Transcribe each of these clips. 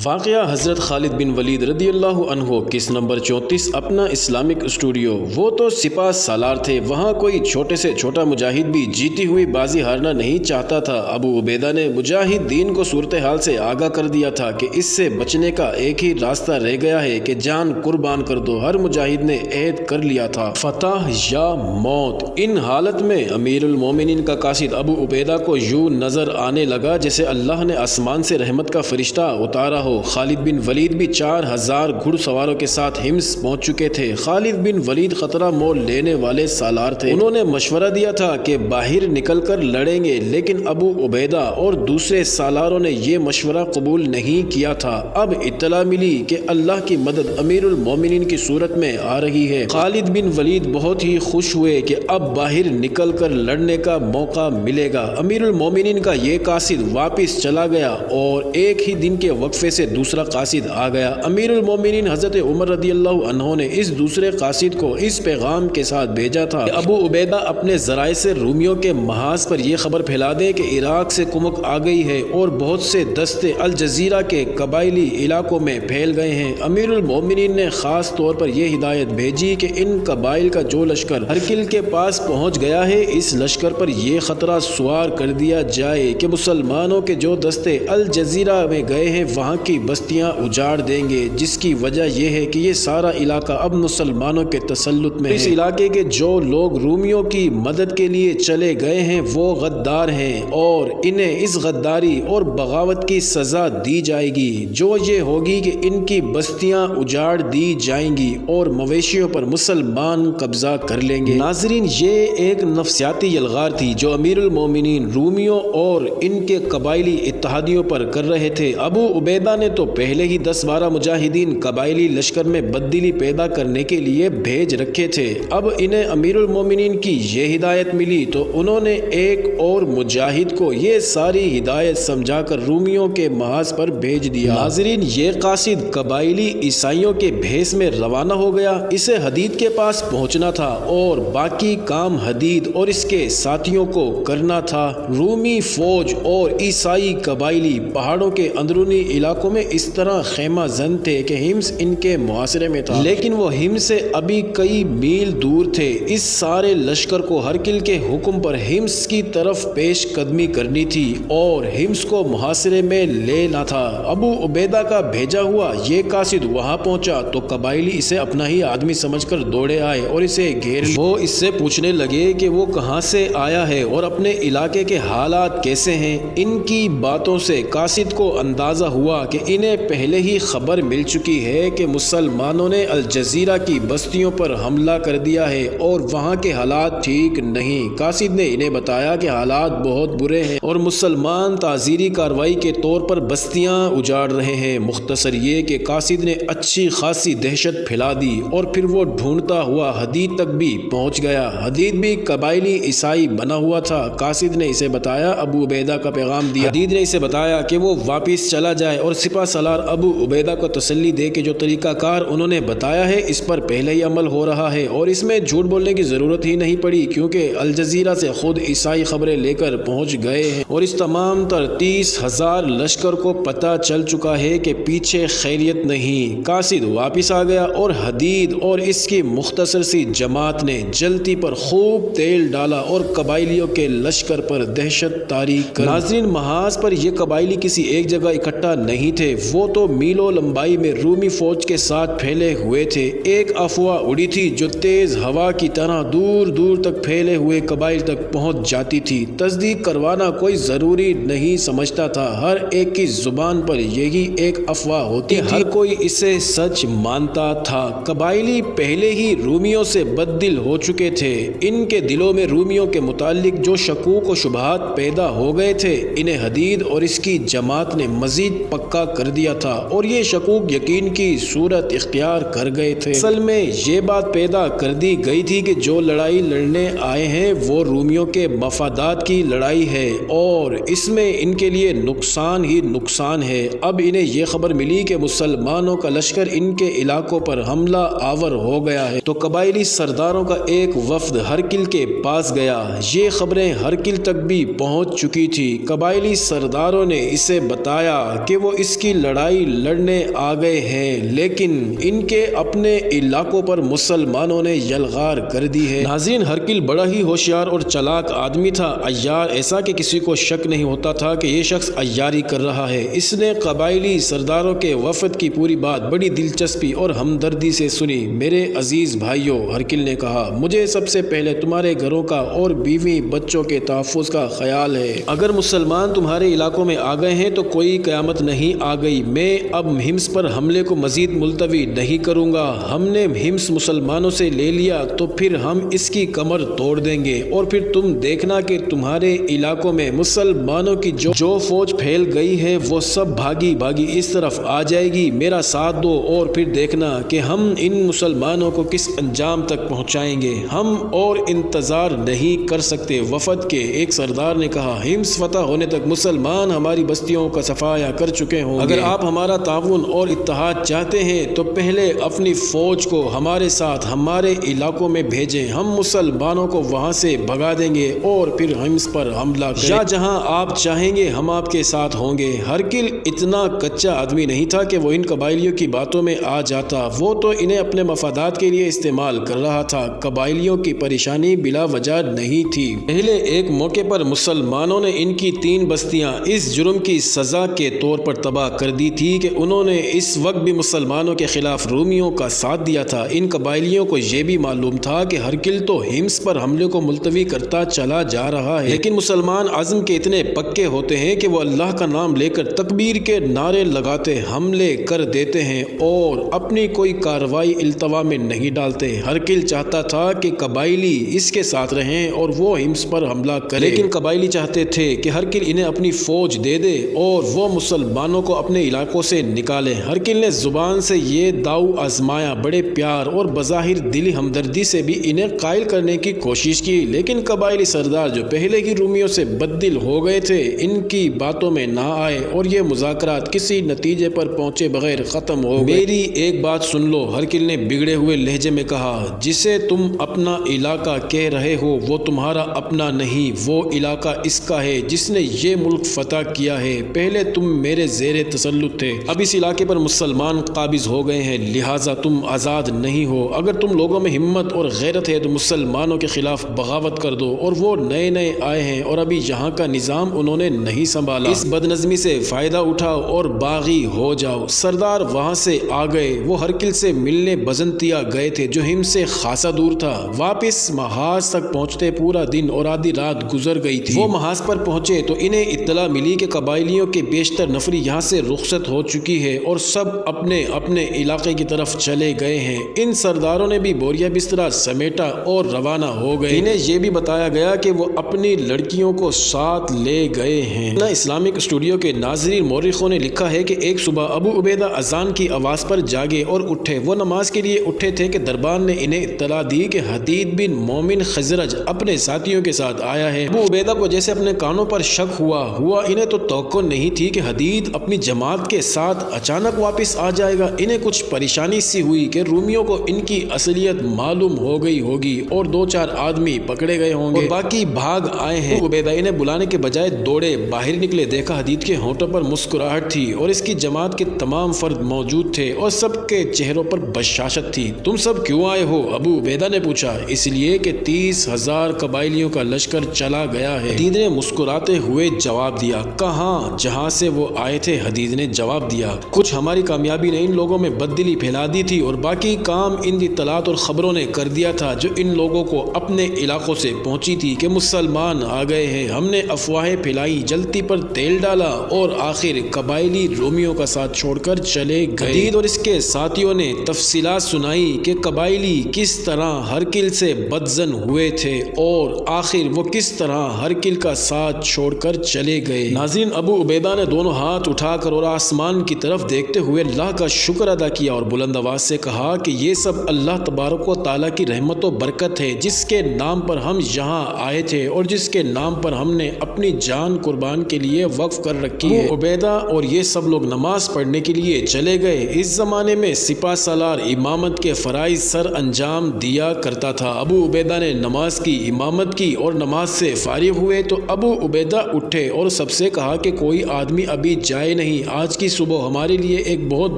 واقعہ حضرت خالد بن ولید رضی اللہ عنہ کس نمبر 34 اپنا اسلامک اسٹوڈیو۔ وہ تو سپاہ سالار تھے، وہاں کوئی چھوٹے سے چھوٹا مجاہد بھی جیتی ہوئی بازی ہارنا نہیں چاہتا تھا۔ ابو عبیدہ نے مجاہدین کو صورتحال سے آگاہ کر دیا تھا کہ اس سے بچنے کا ایک ہی راستہ رہ گیا ہے کہ جان قربان کر دو۔ ہر مجاہد نے عہد کر لیا تھا، فتح یا موت۔ ان حالت میں امیر المومنین کا قاصد ابو عبیدہ کو یوں نظر آنے لگا جیسے اللہ نے آسمان سے رحمت کا فرشتہ اتارا ہو۔ خالد بن ولید بھی 4000 گھڑ سواروں کے ساتھ ہمس پہنچ چکے تھے۔ خالد بن ولید خطرہ مول لینے والے سالار تھے۔ انہوں نے مشورہ دیا تھا کہ باہر نکل کر لڑیں گے، لیکن ابو عبیدہ اور دوسرے سالاروں نے یہ مشورہ قبول نہیں کیا تھا۔ اب اطلاع ملی کہ اللہ کی مدد امیر المومنین کی صورت میں آ رہی ہے۔ خالد بن ولید بہت ہی خوش ہوئے کہ اب باہر نکل کر لڑنے کا موقع ملے گا۔ امیر المومنین کا یہ قاصد واپس چلا گیا اور ایک ہی دن کے وقفے سے دوسرا قاصد آ گیا۔ امیر المومنین حضرت عمر رضی اللہ عنہ نے اس دوسرے قاصد کو اس پیغام کے ساتھ بھیجا تھا کہ ابو عبیدہ اپنے ذرائع سے رومیوں کے محاذ پر یہ خبر پھیلا دے کہ عراق سے کمک آ گئی ہے اور بہت سے دستے الجزیرہ کے قبائلی علاقوں میں پھیل گئے ہیں۔ امیر المومنین نے خاص طور پر یہ ہدایت بھیجی کہ ان قبائل کا جو لشکر ہرقل کے پاس پہنچ گیا ہے، اس لشکر پر یہ خطرہ سوار کر دیا جائے کہ مسلمانوں کے جو دستے الجزیرہ میں گئے ہیں وہاں کی بستیاں اجاڑ دیں گے، جس کی وجہ یہ ہے کہ یہ سارا علاقہ اب مسلمانوں کے تسلط میں ہے۔ اس علاقے کے جو لوگ رومیوں کی مدد کے لیے چلے گئے ہیں وہ غدار ہیں اور انہیں اس غداری اور بغاوت کی سزا دی جائے گی، جو یہ ہوگی کہ ان کی بستیاں اجاڑ دی جائیں گی اور مویشیوں پر مسلمان قبضہ کر لیں گے۔ ناظرین، یہ ایک نفسیاتی یلغار تھی جو امیر المومنین رومیوں اور ان کے قبائلی اتحادیوں پر کر رہے تھے۔ ابو عبیدہ نے تو پہلے ہی 10-12 مجاہدین قبائلی لشکر میں بددلی پیدا کرنے کے لیے بھیج رکھے تھے۔ اب انہیں امیر المومنین کی یہ ہدایت ملی تو انہوں نے ایک اور مجاہد کو یہ ساری ہدایت سمجھا کر رومیوں کے محاذ پر بھیج دیا۔ ناظرین، یہ قاصد قبائلی عیسائیوں کے بھیس میں روانہ ہو گیا۔ اسے حدید کے پاس پہنچنا تھا اور باقی کام حدید اور اس کے ساتھیوں کو کرنا تھا۔ رومی فوج اور عیسائی قبائلی پہاڑوں کے اندرونی علاقوں میں اس طرح خیمہ زن تھے کہ ہمس ان کے محاصرے میں تھا، لیکن وہ ہمس سے ابھی کئی میل دور تھے۔ اس سارے لشکر کو ہرقل کے حکم پر ہمس کی طرف پیش قدمی کرنی تھی اور ہمس کو محاصرے میں لینا تھا۔ ابو عبیدہ کا بھیجا ہوا یہ قاصد وہاں پہنچا تو قبائلی اسے اپنا ہی آدمی سمجھ کر دوڑے آئے اور اسے گھیر لیا۔ وہ اس سے پوچھنے لگے کہ وہ کہاں سے آیا ہے اور اپنے علاقے کے حالات کیسے ہیں۔ ان کی باتوں سے قاصد کو اندازہ ہوا کہ انہیں پہلے ہی خبر مل چکی ہے کہ مسلمانوں نے الجزیرہ کی بستیوں پر حملہ کر دیا ہے اور وہاں کے حالات ٹھیک نہیں۔ قاصد نے انہیں بتایا کہ حالات بہت برے ہیں اور مسلمان تعزیری کارروائی کے طور پر بستیاں اجاڑ رہے ہیں۔ مختصر یہ کہ قاصد نے اچھی خاصی دہشت پھیلا دی اور پھر وہ ڈھونڈتا ہوا حدید تک بھی پہنچ گیا۔ حدید بھی قبائلی عیسائی بنا ہوا تھا۔ قاصد نے اسے بتایا، ابو عبیدہ کا پیغام دیا۔ حدید نے اسے بتایا کہ وہ واپس چلا جائے اور سپاہ سالار ابو عبیدہ کو تسلی دے کہ جو طریقہ کار انہوں نے بتایا ہے اس پر پہلے ہی عمل ہو رہا ہے اور اس میں جھوٹ بولنے کی ضرورت ہی نہیں پڑی، کیونکہ الجزیرہ سے خود عیسائی خبریں لے کر پہنچ گئے ہیں اور اس تمام 30,000 لشکر کو پتہ چل چکا ہے کہ پیچھے خیریت نہیں۔ قاصد واپس آ گیا اور حدید اور اس کی مختصر سی جماعت نے جلتی پر خوب تیل ڈالا اور قبائلیوں کے لشکر پر دہشت طاری کر۔ ناظرین، محاذ پر یہ قبائلی کسی ایک جگہ اکٹھا نہیں تھے، وہ تو میلوں لمبائی میں رومی فوج کے ساتھ پھیلے ہوئے تھے۔ ایک افواہ اڑی تھی جو تیز ہوا کی طرح دور دور تک پھیلے ہوئے قبائل تک پہنچ جاتی تھی۔ تصدیق کروانا کوئی ضروری نہیں سمجھتا تھا، ہر ایک کی زبان پر یہی ایک افواہ ہوتی تھی، ہر کوئی اسے سچ مانتا تھا۔ قبائلی پہلے ہی رومیوں سے بددل ہو چکے تھے، ان کے دلوں میں رومیوں کے متعلق جو شکوک و شبہات پیدا ہو گئے تھے انہیں حدید اور اس کی جماعت نے مزید پکا کر دیا تھا اور یہ شکوک یقین کی صورت اختیار کر گئے تھے۔ اصل میں یہ بات پیدا کر دی گئی تھی کہ جو لڑائی لڑنے آئے ہیں وہ رومیوں کے مفادات کی لڑائی ہے اور اس میں ان کے لیے نقصان ہی نقصان ہے۔ اب انہیں یہ خبر ملی کہ مسلمانوں کا لشکر ان کے علاقوں پر حملہ آور ہو گیا ہے تو قبائلی سرداروں کا ایک وفد ہرقل کے پاس گیا۔ یہ خبریں ہرقل تک بھی پہنچ چکی تھی۔ قبائلی سرداروں نے اسے بتایا کہ وہ اس اس کی لڑائی لڑنے آ گئے ہیں، لیکن ان کے اپنے علاقوں پر مسلمانوں نے یلغار کر دی ہے۔ ناظرین، ہرقل بڑا ہی ہوشیار اور چلاک آدمی تھا، عیار، ایسا کہ کسی کو شک نہیں ہوتا تھا کہ یہ شخص عیاری کر رہا ہے۔ اس نے قبائلی سرداروں کے وفد کی پوری بات بڑی دلچسپی اور ہمدردی سے سنی۔ میرے عزیز بھائیوں، ہرقل نے کہا، مجھے سب سے پہلے تمہارے گھروں کا اور بیوی بچوں کے تحفظ کا خیال ہے۔ اگر مسلمان تمہارے علاقوں میں آ گئے ہیں تو کوئی قیامت نہیں آ گئی۔ میں اب ہمس پر حملے کو مزید ملتوی نہیں کروں گا۔ ہم نے ہمس مسلمانوں سے لے لیا تو پھر ہم اس کی کمر توڑ دیں گے، اور پھر تم دیکھنا کہ تمہارے علاقوں میں مسلمانوں کی جو فوج پھیل گئی ہے وہ سب بھاگی بھاگی اس طرف آ جائے گی۔ میرا ساتھ دو اور پھر دیکھنا کہ ہم ان مسلمانوں کو کس انجام تک پہنچائیں گے۔ ہم اور انتظار نہیں کر سکتے۔ وفد کے ایک سردار نے کہا، ہمس فتح ہونے تک مسلمان ہماری بستیوں کا صفایا کر چکے ہوں گے۔ اگر آپ ہمارا تعاون اور اتحاد چاہتے ہیں تو پہلے اپنی فوج کو ہمارے ساتھ ہمارے علاقوں میں بھیجیں، ہم مسلمانوں کو وہاں سے بھگا دیں گے اور پھر ہمس پر حملہ کریں۔ یا جہاں آپ چاہیں گے ہم آپ کے ساتھ ہوں گے۔ ہرقل اتنا کچا آدمی نہیں تھا کہ وہ ان قبائلیوں کی باتوں میں آ جاتا، وہ تو انہیں اپنے مفادات کے لیے استعمال کر رہا تھا۔ قبائلیوں کی پریشانی بلا وجہ نہیں تھی۔ پہلے ایک موقع پر مسلمانوں نے ان کی 3 بستیاں اس جرم کی سزا کے طور پر تباہ کر دی تھی کہ انہوں نے اس وقت بھی مسلمانوں کے خلاف رومیوں کا ساتھ دیا تھا۔ ان قبائلیوں کو یہ بھی معلوم تھا کہ ہرقل تو ہمس پر حملے کو ملتوی کرتا چلا جا رہا ہے، لیکن مسلمان عزم کے اتنے پکے ہوتے ہیں کہ وہ اللہ کا نام لے کر تکبیر کے نعرے لگاتے حملے کر دیتے ہیں اور اپنی کوئی کارروائی التوا میں نہیں ڈالتے۔ ہرقل چاہتا تھا کہ قبائلی اس کے ساتھ رہیں اور وہ ہمس پر حملہ کرے، لیکن قبائلی چاہتے تھے کہ ہرقل انہیں اپنی فوج دے دے اور وہ مسلمانوں کو اپنے علاقوں سے نکالے۔ ہرقل نے زبان سے یہ داؤ آزمایا، بڑے پیار اور بظاہر دلی ہمدردی سے بھی انہیں قائل کرنے کی کوشش کی، لیکن قبائلی سردار جو پہلے ہی رومیوں سے بددل ہو گئے تھے ان کی باتوں میں نہ آئے اور یہ مذاکرات کسی نتیجے پر پہنچے بغیر ختم ہو گئے۔ میری ایک بات سن لو، ہرقل نے بگڑے ہوئے لہجے میں کہا، جسے تم اپنا علاقہ کہہ رہے ہو وہ تمہارا اپنا نہیں، وہ علاقہ اس کا ہے جس نے یہ ملک فتح کیا ہے۔ پہلے تم میرے زیر تسلط تھے، اب اس علاقے پر مسلمان قابض ہو گئے ہیں، لہٰذا تم آزاد نہیں ہو۔ اگر تم لوگوں میں ہمت اور غیرت ہے تو مسلمانوں کے خلاف بغاوت کر دو، اور وہ نئے نئے آئے ہیں اور ابھی یہاں کا نظام انہوں نے نہیں سنبھالا، اس بدنظمی سے فائدہ اٹھاؤ اور باغی ہو جاؤ۔ سردار وہاں سے آ گئے، وہ ہرقل سے ملنے بزنطیہ گئے تھے جو ہم سے خاصا دور تھا۔ واپس محاذ تک پہنچتے پورا دن اور آدھی رات گزر گئی تھی۔ وہ محاذ پر پہنچے تو انہیں اطلاع ملی کہ قبائلیوں کے بیشتر نفری یہاں سے رخصت ہو چکی ہے اور سب اپنے اپنے علاقے کی طرف چلے گئے ہیں۔ ان سرداروں نے بھی بوریا بستر سمیٹا اور روانہ ہو گئے۔ انہیں یہ بھی بتایا گیا کہ وہ اپنی لڑکیوں کو ساتھ لے گئے ہیں۔ اسلامک اسٹوڈیو کے ناظرین، مورخوں نے لکھا ہے کہ ایک صبح ابو عبیدہ اذان کی آواز پر جاگے اور اٹھے۔ وہ نماز کے لیے اٹھے تھے کہ دربان نے انہیں اطلاع دی کہ حدید بن مومن خزرج اپنے ساتھیوں کے ساتھ آیا ہے۔ ابو عبیدہ کو جیسے اپنے کانوں پر شک ہوا انہیں تو توقع نہیں تھی کہ حدید اپنی جماعت کے ساتھ اچانک واپس آ جائے گا۔ انہیں کچھ پریشانی سی ہوئی کہ رومیوں کو ان کی اصلیت معلوم ہو گئی ہوگی اور 2-4 آدمی پکڑے گئے ہوں گے اور باقی بھاگ آئے ہیں۔ ابو عبیدہ انہیں بلانے کے بجائے دوڑے باہر نکلے، دیکھا حدید کے ہونٹوں پر مسکراہٹ تھی اور اس کی جماعت کے تمام فرد موجود تھے اور سب کے چہروں پر بشاشت تھی۔ تم سب کیوں آئے ہو؟ ابو عبیدہ نے پوچھا۔ اس لیے کہ 30,000 قبائلیوں کا لشکر چلا گیا ہے، حدید نے مسکراتے ہوئے جواب دیا۔ کہاں؟ جہاں سے وہ آئے تھے، حدید نے جواب دیا۔ کچھ ہماری کامیابی نے ان لوگوں میں بددلی پھیلا دی تھی اور باقی کام ان اطلاعات اور خبروں نے کر دیا تھا جو ان لوگوں کو اپنے علاقوں سے پہنچی تھی کہ مسلمان آ گئے ہیں۔ ہم نے افواہیں پھیلائی، جلتی پر تیل ڈالا اور آخر قبائلی رومیوں کا ساتھ چھوڑ کر چلے گئے۔ حدید اور اس کے ساتھیوں نے تفصیلات سنائی کہ قبائلی کس طرح ہرقل سے بدظن ہوئے تھے اور آخر وہ کس طرح ہرقل کا ساتھ چھوڑ کر چلے گئے۔ ناظرین، ابو عبیدہ نے دونوں ہاتھ اٹھا کر اور آسمان کی طرف دیکھتے ہوئے اللہ کا شکر ادا کیا اور بلند آواز سے کہا کہ یہ سب اللہ تبارک و تعالیٰ کی رحمت و برکت ہے جس کے نام پر ہم یہاں آئے تھے اور جس کے نام پر ہم نے اپنی جان قربان کے لیے وقف کر رکھی ہے۔ عبیدہ اور یہ سب لوگ نماز پڑھنے کے لیے چلے گئے۔ اس زمانے میں سپہ سالار امامت کے فرائض سر انجام دیا کرتا تھا۔ ابو عبیدہ نے نماز کی امامت کی اور نماز سے فارغ ہوئے تو ابو عبیدہ اٹھے اور سب سے کہا کہ کوئی آدمی ابھی جائے گئے نہیں، آج کی صبح ہمارے لیے ایک بہت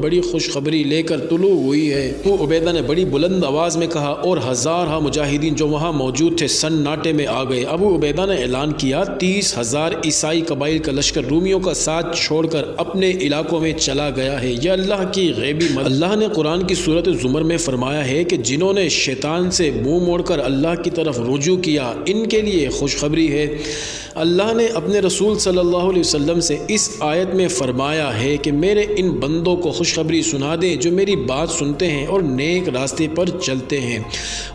بڑی خوشخبری لے کر طلوع ہوئی ہے۔ ابو عبیدہ نے بڑی بلند آواز میں کہا اور ہزارہ مجاہدین جو وہاں موجود تھے سناٹے میں آ گئے۔ ابو عبیدہ نے اعلان کیا 30,000 عیسائی قبائل کا لشکر رومیوں کا ساتھ چھوڑ کر اپنے علاقوں میں چلا گیا ہے۔ یہ اللہ کی غیبی مدد۔ اللہ نے قرآن کی سورۃ زمر میں فرمایا ہے کہ جنہوں نے شیطان سے منہ موڑ کر اللہ کی طرف رجوع کیا ان کے لیے خوشخبری ہے۔ اللہ نے اپنے رسول صلی اللہ علیہ وسلم سے اس آیت میں فرمایا ہے کہ میرے ان بندوں کو خوشخبری سنا دے جو میری بات سنتے ہیں اور نیک راستے پر چلتے ہیں،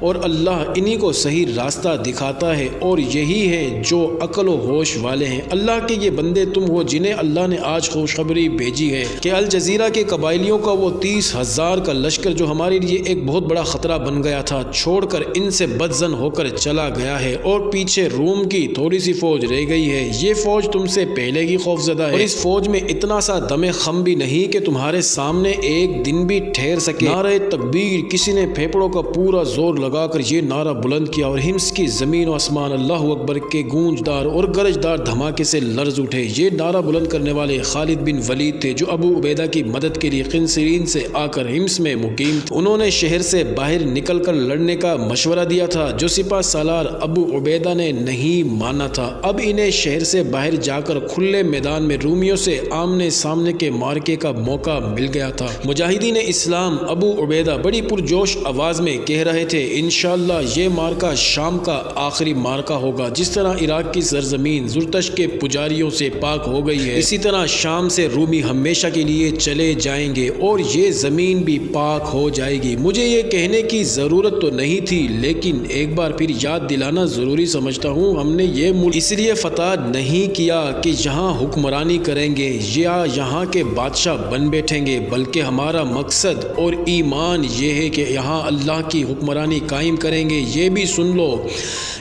اور اللہ انہی کو صحیح راستہ دکھاتا ہے اور یہی ہے جو عقل و ہوش والے ہیں۔ اللہ کے یہ بندے تم ہو جنہیں اللہ نے آج خوشخبری بھیجی ہے کہ الجزیرہ کے قبائلیوں کا وہ 30,000 کا لشکر جو ہمارے لیے ایک بہت بڑا خطرہ بن گیا تھا چھوڑ کر ان سے بدظن ہو کر چلا گیا ہے، اور پیچھے روم کی تھوڑی سی فوج رہ گئی ہے۔ یہ فوج تم سے پہلے ہی خوفزدہ ہے اور اس فوج میں اتنا سا دم خم بھی نہیں کہ تمہارے سامنے ایک دن بھی ٹھہر سکے۔ نعرہ تکبیر، کسی نے پھیپڑوں کا پورا زور لگا کر یہ نعرہ بلند کیا اور ہمس کی زمین و آسمان اللہ اکبر کے گونجدار اور گرجدار دھماکے سے لرز اٹھے۔ یہ نعرہ بلند کرنے والے خالد بن ولید تھے جو ابو عبیدہ کی مدد کے لیے قنسرین سے آ کر ہمس میں مقیم تھے۔ انہوں نے شہر سے باہر نکل کر لڑنے کا مشورہ دیا تھا جو سپہ سالار ابو عبیدہ نے نہیں مانا تھا۔ اب انہیں شہر سے باہر جا کر کھلے میدان میں رومیوں سے آمنے سامنے کے مارکے کا موقع مل گیا تھا۔ مجاہدین اسلام ابو عبیدہ بڑی پرجوش آواز میں کہہ رہے تھے انشاءاللہ یہ مارکا شام کا آخری مارکا ہوگا۔ جس طرح عراق کی سرزمین زرتشت کے پجاریوں سے پاک ہو گئی ہے، اسی طرح شام سے رومی ہمیشہ کے لیے چلے جائیں گے اور یہ زمین بھی پاک ہو جائے گی۔ مجھے یہ کہنے کی ضرورت تو نہیں تھی، لیکن ایک بار پھر یاد دلانا ضروری سمجھتا ہوں۔ ہم نے یہ ملک اس لیے فتح نہیں کیا کہ یہاں حکمرانی کریں گے یا یہاں کے بادشاہ بن بیٹھیں گے، بلکہ ہمارا مقصد اور ایمان یہ ہے کہ یہاں اللہ کی حکمرانی قائم کریں گے۔ یہ بھی سن لو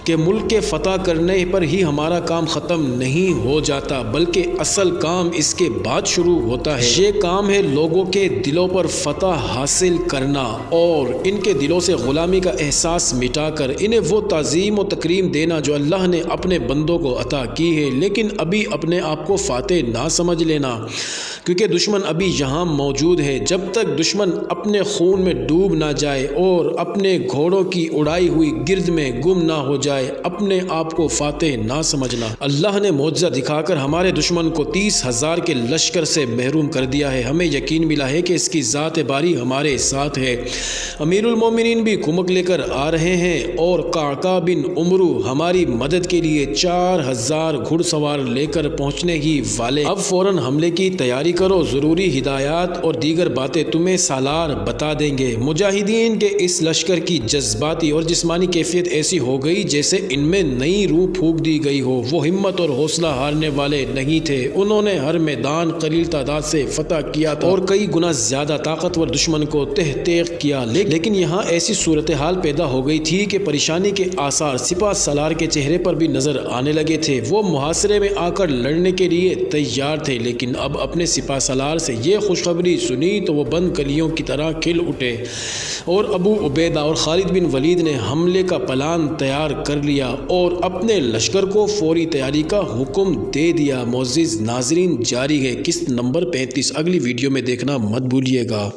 کہ ملک کے فتح کرنے پر ہی ہمارا کام ختم نہیں ہو جاتا، بلکہ اصل کام اس کے بعد شروع ہوتا ہے۔ یہ کام ہے لوگوں کے دلوں پر فتح حاصل کرنا اور ان کے دلوں سے غلامی کا احساس مٹا کر انہیں وہ تعظیم و تکریم دینا جو اللہ نے اپنے بندوں کو عطا کی ہے۔ لیکن ابھی اپنے آپ کو فاتح نہ سمجھ لینا، کیونکہ دشمن ابھی یہاں موجود ہے۔ جب تک دشمن اپنے خون میں ڈوب نہ جائے اور اپنے گھوڑوں کی اڑائی ہوئی گرد میں گم نہ ہو جائے، اپنے آپ کو فاتح نہ سمجھنا۔ اللہ نے معجزہ دکھا کر ہمارے دشمن کو 30,000 کے لشکر سے محروم کر دیا ہے۔ ہمیں یقین ملا ہے کہ اس کی ذات باری ہمارے ساتھ ہے۔ امیر المومنین بھی کمک لے کر آ رہے ہیں اور قعقاع بن عمرو ہماری مدد کے لیے 4,000 گھڑ سوار لے کر پہنچنے ہی والے۔ اب فوراً حملے کی تیاری کرو، ضروری ہدایات اور دیگر باتیں تمہیں سالار بتا دیں گے۔ مجاہدین کے اس لشکر کی جذباتی اور جسمانی کیفیت ایسی ہو گئی جیسے ان میں نئی روح پھونک دی گئی ہو۔ وہ ہمت اور حوصلہ ہارنے والے نہیں تھے۔ انہوں نے ہر میدان قلیل تعداد سے فتح کیا تھا اور کئی گنا زیادہ طاقتور دشمن کو تہ تیغ کیا، لیکن یہاں ایسی صورتحال پیدا ہو گئی تھی کہ پریشانی کے آثار سپہ سالار کے چہرے پر بھی نظر آنے لگے تھے۔ وہ محاصرے میں آ کر لڑنے کے لیے تیار تھے، لیکن اب اپنے سپہ سالار سے یہ خوشخبری سنی تو وہ بند کلیوں کی طرح کھل اٹھے، اور ابو عبیدہ اور خالد بن ولید نے حملے کا پلان تیار کر لیا اور اپنے لشکر کو فوری تیاری کا حکم دے دیا۔ معزز ناظرین، جاری ہے قسط نمبر 35، اگلی ویڈیو میں دیکھنا مت بھولیے گا۔